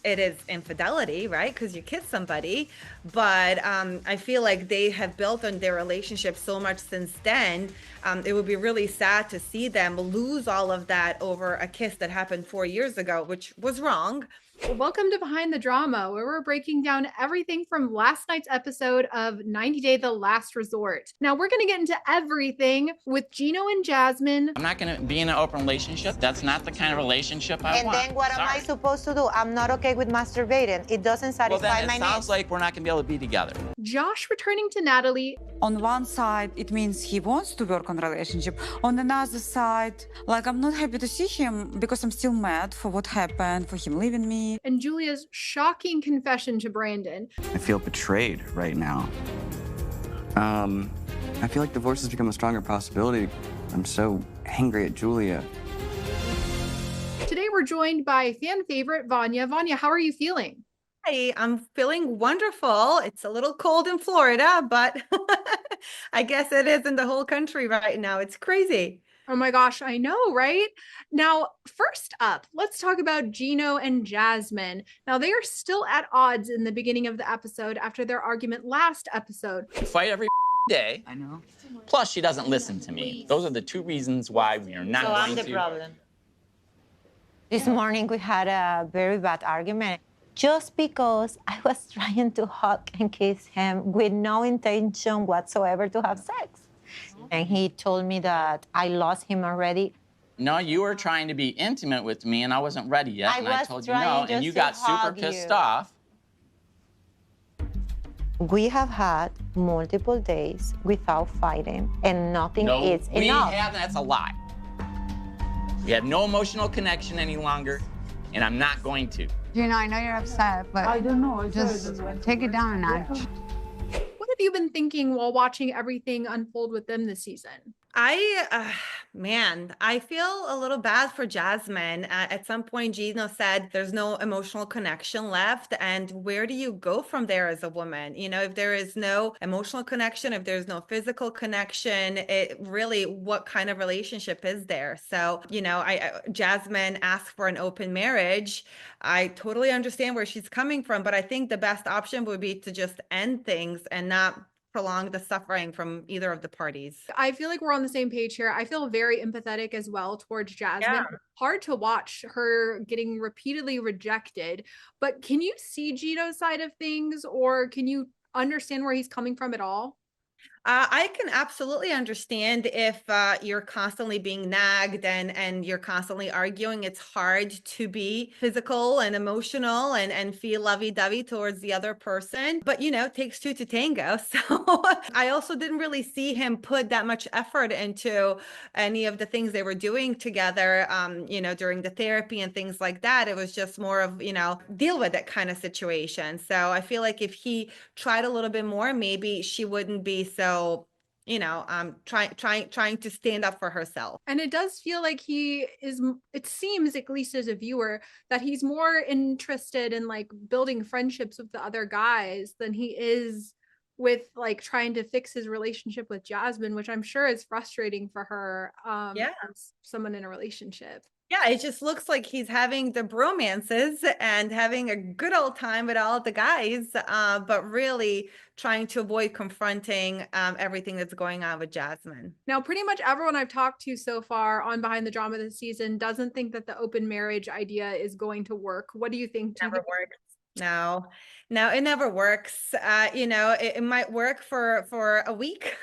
it is infidelity, right? Because you kiss somebody. But I feel like they have built on their relationship so much since then. It would be really sad to see them lose all of that over a kiss that happened 4 years ago, which was wrong. Welcome to Behind the Drama, where we're breaking down everything from last night's episode of 90 Day The Last Resort. Now, we're going to get into everything with Gino and Jasmine. I'm not going to be in an open relationship. That's not the kind of relationship I want. And then what am I supposed to do? I'm not okay with masturbating. It doesn't satisfy well, then my it sounds needs. like we're not going to be able to be together. Josh returning to Natalie. On one side, it means he wants to work on relationship. On another side, like, I'm not happy to see him because I'm still mad for what happened, for him leaving me. And Julia's shocking confession to Brandon. I feel betrayed right now. I feel like divorce has become a stronger possibility. I'm so angry at Julia. Today we're joined by fan favorite Vanja. Vanja, how are you feeling? Hi, I'm feeling wonderful. It's a little cold in Florida, but I guess it is in the whole country right now. It's crazy. Oh my gosh, I know, right? Now, first up, let's talk about Gino and Jasmine. Now, they are still at odds in the beginning of the episode after their argument last episode. We fight every day. I know. Plus, she doesn't listen to me. Those are the two reasons why we are not So going I'm the to. problem. This morning we had a very bad argument just because I was trying to hug and kiss him with no intention whatsoever to have sex. And he told me that I lost him already. No, you were trying to be intimate with me, and I wasn't ready yet. I and I was told you no, trying and just you to got super hug pissed you. off. We have had multiple days without fighting, and nothing No, is we enough. haven't. That's a lie. We have no emotional connection any longer, and I'm not going to. Gino, I know you're upset, but I don't know. Just take it down a notch. What have you been thinking while watching everything unfold with them this season? Man, I feel a little bad for Jasmine. At some point, Gino said there's no emotional connection left. And where do you go from there as a woman? You know, if there is no emotional connection, if there's no physical connection, it really, what kind of relationship is there? So, you know, Jasmine asked for an open marriage. I totally understand where she's coming from, but I think the best option would be to just end things and not prolong the suffering from either of the parties. I feel like we're on the same page here. I feel very empathetic as well towards Jasmine. Yeah. Hard to watch her getting repeatedly rejected, but can you see Gino's side of things, or can you understand where he's coming from at all? I can absolutely understand if you're constantly being nagged and you're constantly arguing. It's hard to be physical and emotional and feel lovey-dovey towards the other person. But, you know, it takes two to tango. So I also didn't really see him put that much effort into any of the things they were doing together, you know, during the therapy and things like that. It was just more of, you know, deal with it kind of situation. So I feel like if he tried a little bit more, maybe she wouldn't be so, you know, trying to stand up for herself. And it does feel like he is, it seems, at least as a viewer, that he's more interested in like building friendships with the other guys than he is with like trying to fix his relationship with Jasmine, which I'm sure is frustrating for her, Yeah. as someone in a relationship. Yeah, it just looks like he's having the bromances and having a good old time with all the guys, but really trying to avoid confronting everything that's going on with Jasmine. Now, pretty much everyone I've talked to so far on Behind the Drama this season doesn't think that the open marriage idea is going to work. What do you think? Never works. No, it never works. You know, it might work for a week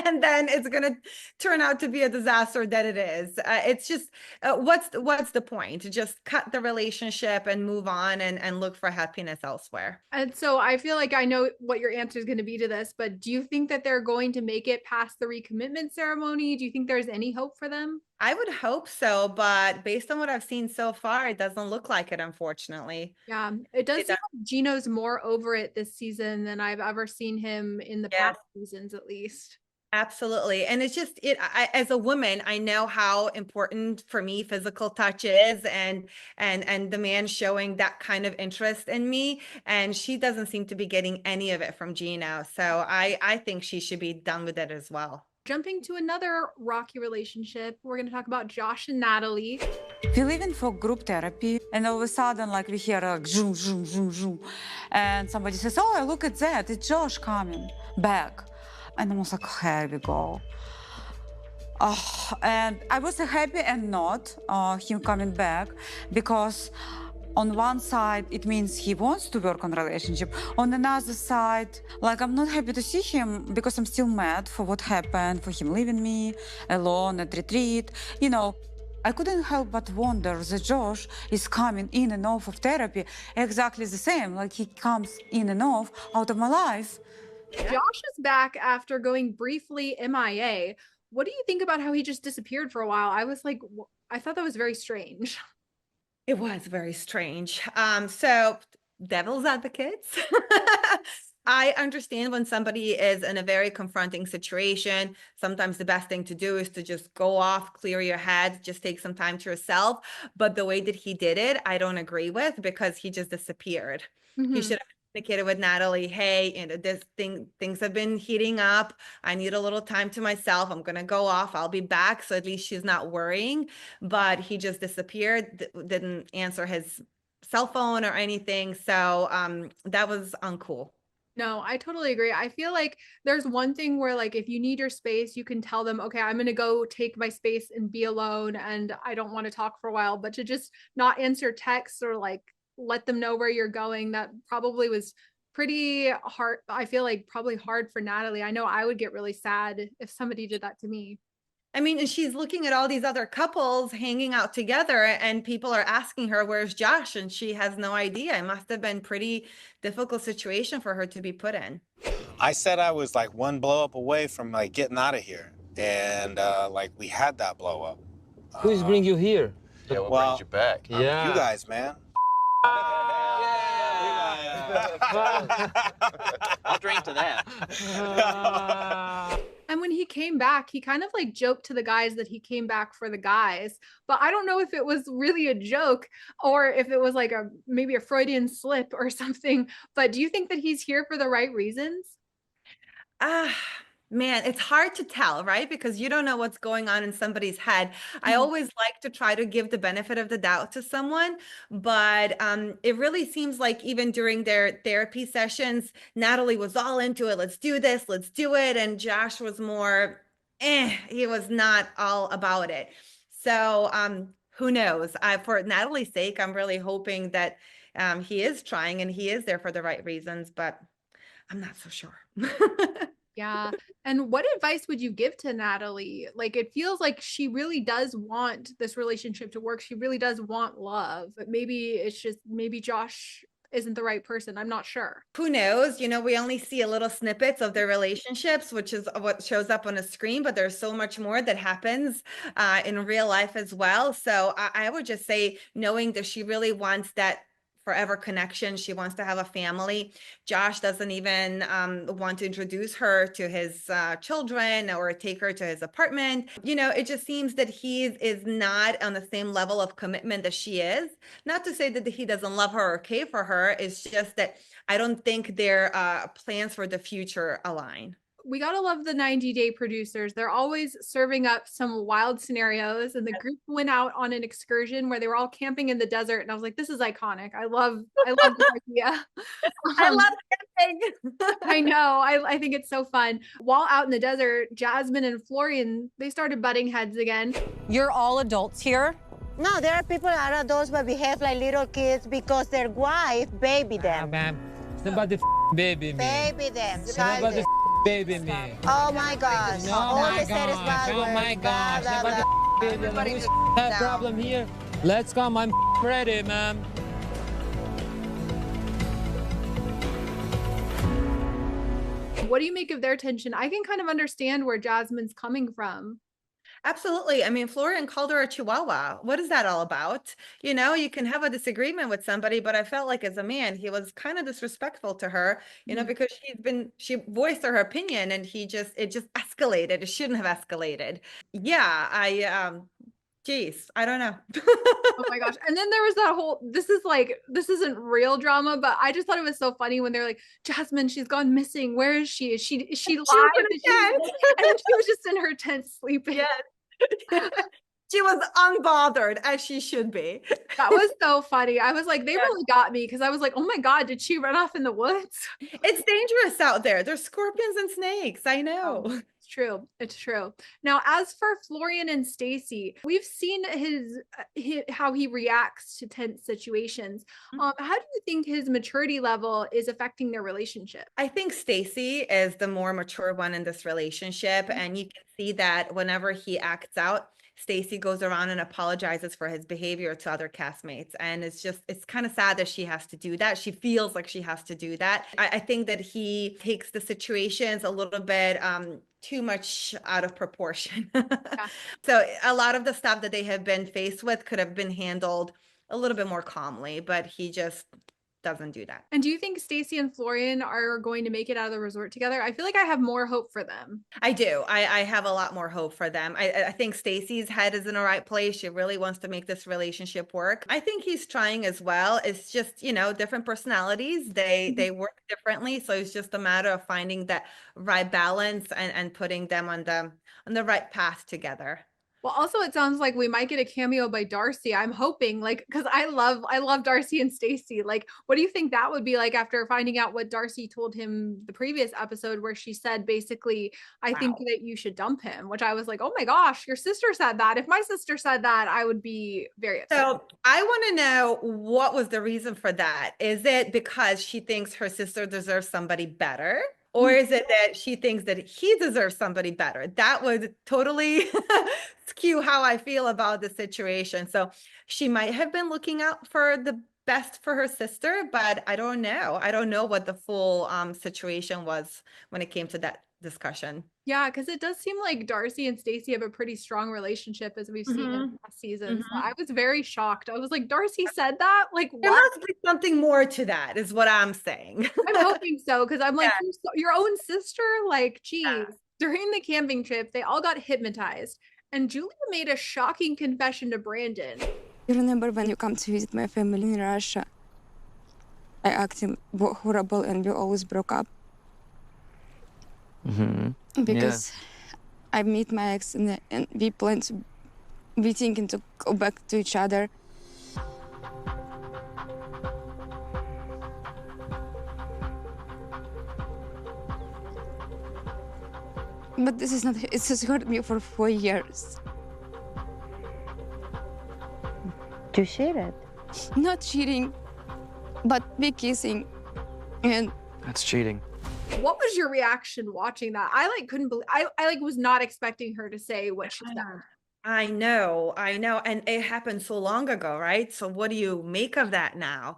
and then it's going to turn out to be a disaster that it is. It's just, what's the point? Just cut the relationship and move on and look for happiness elsewhere. And so I feel like I know what your answer is going to be to this, but do you think that they're going to make it past the recommitment ceremony? Do you think there's any hope for them? I would hope so, but based on what I've seen so far, it doesn't look like it, unfortunately. Yeah, it does seem like Gino's more over it this season than I've ever seen him in the past seasons, at least. Absolutely. And it's just as a woman, I know how important for me physical touch is and the man showing that kind of interest in me. And she doesn't seem to be getting any of it from Gino. So I think she should be done with it as well. Jumping to another rocky relationship, we're going to talk about Josh and Natalie. We leaving for group therapy, and all of a sudden, like, we hear like zoom, zoom, zoom, zoom, and somebody says, "Oh, look at that! It's Josh coming back," and I was like, "Here we go." Oh, and I was happy and not him coming back, because on one side it means he wants to work on relationship. On another side, like, I'm not happy to see him because I'm still mad for what happened, for him leaving me alone at retreat. You know, I couldn't help but wonder that Josh is coming in and off of therapy exactly the same, like he comes in and off out of my life. Josh is back after going briefly MIA. What do you think about how he just disappeared for a while? I was like, I thought that was very strange. It was very strange. So devil's advocates. I understand when somebody is in a very confronting situation, sometimes the best thing to do is to just go off, clear your head, just take some time to yourself. But the way that he did it, I don't agree with, because he just disappeared. He should have communicated with Natalie, hey, you know, things have been heating up. I need a little time to myself. I'm gonna go off. I'll be back. So at least she's not worrying. But he just disappeared, didn't answer his cell phone or anything. So that was uncool. No, I totally agree. I feel like there's one thing where, like, if you need your space, you can tell them, okay, I'm going to go take my space and be alone, and I don't want to talk for a while. But to just not answer texts or like let them know where you're going, that probably was pretty hard. I feel like probably hard for Natalie. I know I would get really sad if somebody did that to me. I mean, and she's looking at all these other couples hanging out together, and people are asking her, where's Josh? And she has no idea. It must have been pretty difficult situation for her to be put in. I said I was like one blow up away from like getting out of here. And like we had that blow up. Who's bring you here? Yeah, what brings you back? Yeah. You guys, man. I'll drink to that. And when he came back, he kind of like joked to the guys that he came back for the guys. But I don't know if it was really a joke or if it was like maybe a Freudian slip or something. But do you think that he's here for the right reasons? Man, it's hard to tell, right? Because you don't know what's going on in somebody's head. I always like to try to give the benefit of the doubt to someone, but it really seems like even during their therapy sessions, Natalie was all into it. Let's do this, let's do it. And Josh was more, he was not all about it. So who knows? For Natalie's sake, I'm really hoping that he is trying and he is there for the right reasons, but I'm not so sure. Yeah. And what advice would you give to Natalie? Like, it feels like she really does want this relationship to work. She really does want love, but maybe it's just, maybe Josh isn't the right person. I'm not sure. Who knows? You know, we only see a little snippets of their relationships, which is what shows up on a screen, but there's so much more that happens in real life as well. So I would just say, knowing that she really wants that forever connection. She wants to have a family. Josh doesn't even want to introduce her to his children or take her to his apartment. You know, it just seems that he is not on the same level of commitment that she is. Not to say that he doesn't love her or care for her. It's just that I don't think their plans for the future align. We gotta love the 90-day producers. They're always serving up some wild scenarios. And the group went out on an excursion where they were all camping in the desert. And I was like, this is iconic. I love this idea. I love camping. I know. I think it's so fun. While out in the desert, Jasmine and Florian, they started butting heads again. You're all adults here? No, there are people that are adults but behave like little kids because their wife baby them. Somebody baby me. Baby them. Somebody baby me. Oh my gosh. No, All my they said is bad gosh. Oh words. my gosh. Blah, blah, Somebody blah. baby me. Everybody We just have down. problem here. Let's come. I'm ready, man. What do you make of their tension? I can kind of understand where Jasmine's coming from. Absolutely. I mean, Florian called her a chihuahua. What is that all about? You know, you can have a disagreement with somebody, but I felt like as a man, he was kind of disrespectful to her, you know, because she voiced her opinion and it just escalated. It shouldn't have escalated. Yeah, geez, I don't know. Oh my gosh. And then there was that whole, this isn't real drama, but I just thought it was so funny when they're like, Jasmine, she's gone missing. Where is she? Is she live? And she was just in her tent sleeping. Yes. She was unbothered, as she should be. That was so funny. I was like, they really got me because I was like, oh my God, did she run off in the woods? It's dangerous out there. There's scorpions and snakes. I know. Oh, it's true. It's true. Now, as for Florian and Stacy, we've seen how he reacts to tense situations. How do you think his maturity level is affecting their relationship? I think Stacy is the more mature one in this relationship, and you can see that whenever he acts out, Stacy goes around and apologizes for his behavior to other castmates. And it's kind of sad that she has to do that. She feels like she has to do that. I think that he takes the situations a little bit too much out of proportion. So a lot of the stuff that they have been faced with could have been handled a little bit more calmly, but he just doesn't do that. And do you think Stacy and Florian are going to make it out of the resort together? I feel like I have more hope for them. I do. I have a lot more hope for them. I think Stacy's head is in the right place. She really wants to make this relationship work. I think he's trying as well. It's just, different personalities. They work differently. So it's just a matter of finding that right balance and putting them on the right path together. Well, also it sounds like we might get a cameo by Darcy. I'm hoping, because I love Darcy and Stacy. Like, what do you think that would be like after finding out what Darcy told him the previous episode, where she said basically, I think that you should dump him, which I was like, oh my gosh, your sister said that. If my sister said that, I would be very upset. So I want to know, what was the reason for that? Is it because she thinks her sister deserves somebody better? Or is it that she thinks that he deserves somebody better? That would totally skew how I feel about the situation. So she might have been looking out for the best for her sister, but I don't know. I don't know what the full situation was when it came to that discussion. Yeah, because it does seem like Darcy and Stacy have a pretty strong relationship, as we've seen in past seasons. So I was very shocked. I was like, Darcy said that? Like, There what? must be something more to that, is what I'm saying. I'm hoping so, because I'm like, your own sister? Like, geez. During the camping trip, they all got hypnotized, and Julia made a shocking confession to Brandon. You remember when you come to visit my family in Russia? I acted horrible and we always broke up. Because I meet my ex and we thinking to go back to each other. But this is not, it has hurt me for 4 years. You cheated. Not cheating, but we kissing. And That's cheating. What was your reaction watching that? I couldn't believe, I was not expecting her to say what she said. I know. And it happened so long ago, right? So what do you make of that now?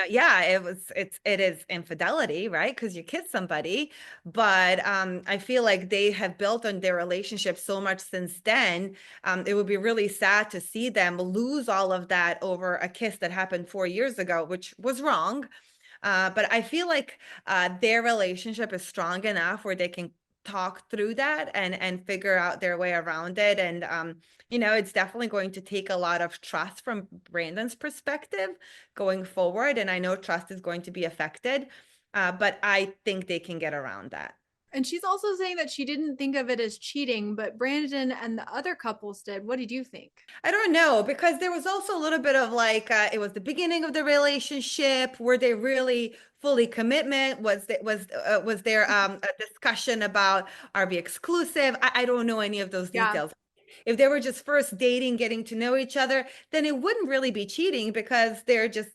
Yeah, it is infidelity, right? Because you kiss somebody, but I feel like they have built on their relationship so much since then. It would be really sad to see them lose all of that over a kiss that happened 4 years ago, which was wrong. But I feel like their relationship is strong enough where they can talk through that and figure out their way around it. And, it's definitely going to take a lot of trust from Brandon's perspective going forward. And I know trust is going to be affected, but I think they can get around that. And she's also saying that she didn't think of it as cheating, but Brandon and the other couples did. What did you think? I don't know, because there was also a little bit of it was the beginning of the relationship. Were they really fully commitment? Was there a discussion about, are we exclusive? I don't know any of those details. If they were just first dating, getting to know each other, then it wouldn't really be cheating, because they're just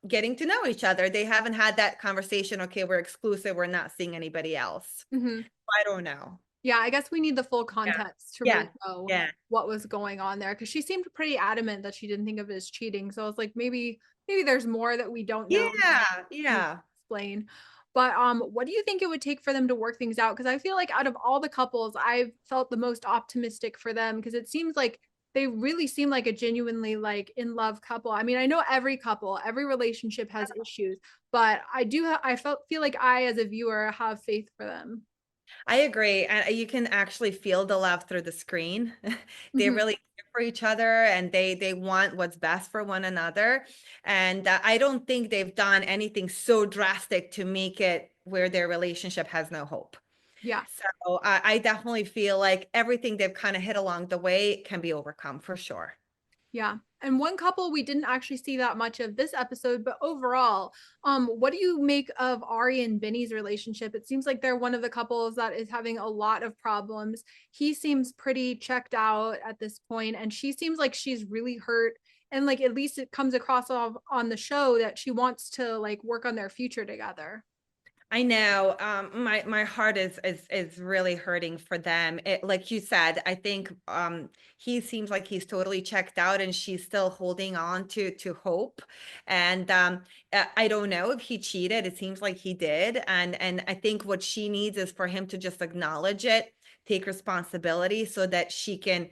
getting to know each other. They haven't had that conversation. Okay, we're exclusive. We're not seeing anybody else. I don't know. Yeah, I guess we need the full context to really know what was going on there, because she seemed pretty adamant that she didn't think of it as cheating. So I was like, maybe there's more that we don't know. Explain. But what do you think it would take for them to work things out? Because I feel like out of all the couples, I've felt the most optimistic for them, because it seems like they really seem like a genuinely in love couple. I mean, I know every relationship has issues, but I feel like I, as a viewer, have faith for them. I agree. And you can actually feel the love through the screen. They really care for each other, and they want what's best for one another. And I don't think they've done anything so drastic to make it where their relationship has no hope. Yeah. So I definitely feel like everything they've kind of hit along the way can be overcome for sure. Yeah. And one couple we didn't actually see that much of this episode, but overall, what do you make of Ari and Benny's relationship? It seems like they're one of the couples that is having a lot of problems. He seems pretty checked out at this point, and she seems like she's really hurt. And like at least it comes across on the show that she wants to like work on their future together. I know. My heart is really hurting for them. Like you said, I think he seems like he's totally checked out, and she's still holding on to hope. And I don't know if he cheated. It seems like he did, and I think what she needs is for him to just acknowledge it, take responsibility, so that she can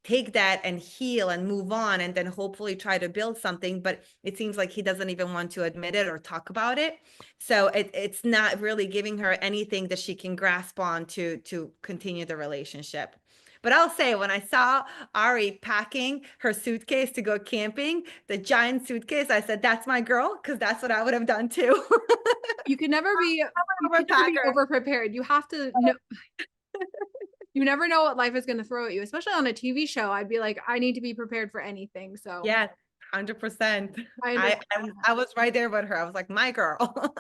take that and heal and move on, and then hopefully try to build something. But it seems like he doesn't even want to admit it or talk about it. So it's not really giving her anything that she can grasp on to continue the relationship. But I'll say, when I saw Ari packing her suitcase to go camping, the giant suitcase, I said, that's my girl, because that's what I would have done too. You can never be over prepared. You have to know. You never know what life is going to throw at you, especially on a TV show. I'd be like, I need to be prepared for anything. So yeah, 100%. I was right there with her. I was like, my girl.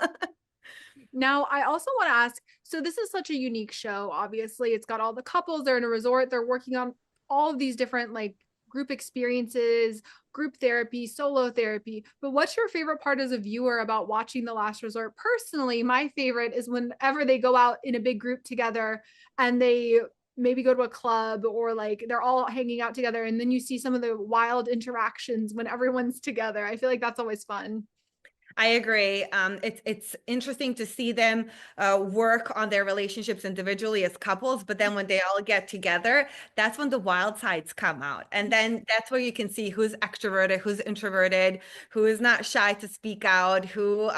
Now, I also want to ask, so this is such a unique show. Obviously, it's got all the couples, they're in a resort, they're working on all of these different like group experiences, group therapy, solo therapy. But what's your favorite part as a viewer about watching The Last Resort? Personally, my favorite is whenever they go out in a big group together and they maybe go to a club, or like they're all hanging out together, and then you see some of the wild interactions when everyone's together. I feel like that's always fun. I agree. It's interesting to see them work on their relationships individually as couples, but then when they all get together, that's when the wild sides come out. And then that's where you can see who's extroverted, who's introverted, who is not shy to speak out, who,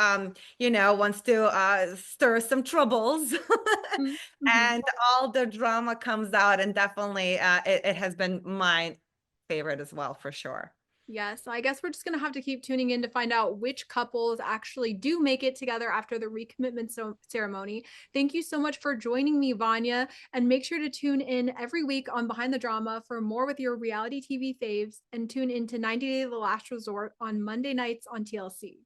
wants to stir some troubles. And all the drama comes out. And definitely it has been my favorite as well, for sure. Yes, I guess we're just going to have to keep tuning in to find out which couples actually do make it together after the recommitment ceremony. Thank you so much for joining me, Vanja, and make sure to tune in every week on Behind the Drama for more with your reality TV faves, and tune in to 90 Day The Last Resort on Monday nights on TLC.